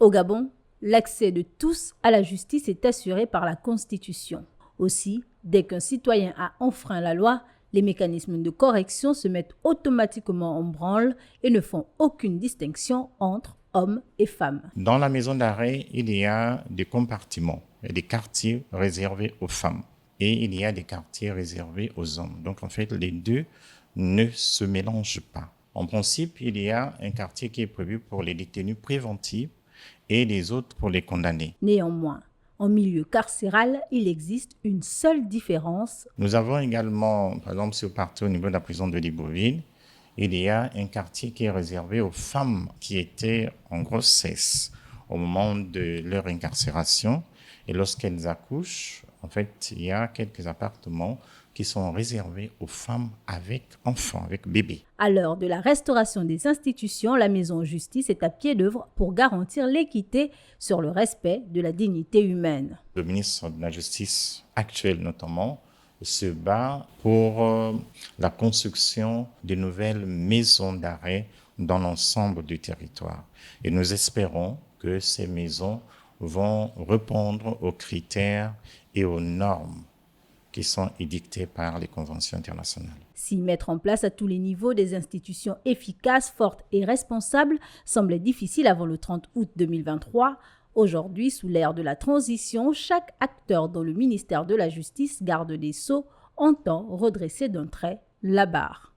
Au Gabon, l'accès de tous à la justice est assuré par la Constitution. Aussi, dès qu'un citoyen a enfreint la loi, les mécanismes de correction se mettent automatiquement en branle et ne font aucune distinction entre hommes et femmes. Dans la maison d'arrêt, il y a des compartiments et des quartiers réservés aux femmes. Et il y a des quartiers réservés aux hommes. Donc en fait, les deux ne se mélangent pas. En principe, il y a un quartier qui est prévu pour les détenus préventifs et les autres pour les condamnés. Néanmoins, en milieu carcéral, il existe une seule différence. Nous avons également, par exemple, si vous partez au niveau de la prison de Libreville, il y a un quartier qui est réservé aux femmes qui étaient en grossesse au moment de leur incarcération. Et lorsqu'elles accouchent, en fait, il y a quelques appartements qui sont réservés aux femmes avec enfants, avec bébés. À l'heure de la restauration des institutions, la maison justice est à pied d'œuvre pour garantir l'équité sur le respect de la dignité humaine. Le ministre de la Justice actuel notamment se bat pour la construction de nouvelles maisons d'arrêt dans l'ensemble du territoire. Et nous espérons que ces maisons vont répondre aux critères et aux normes qui sont édictées par les conventions internationales. Si mettre en place à tous les niveaux des institutions efficaces, fortes et responsables semblait difficile avant le 30 août 2023, aujourd'hui, sous l'ère de la transition, chaque acteur dans le ministère de la Justice, garde des Sceaux, entend redresser d'un trait la barre.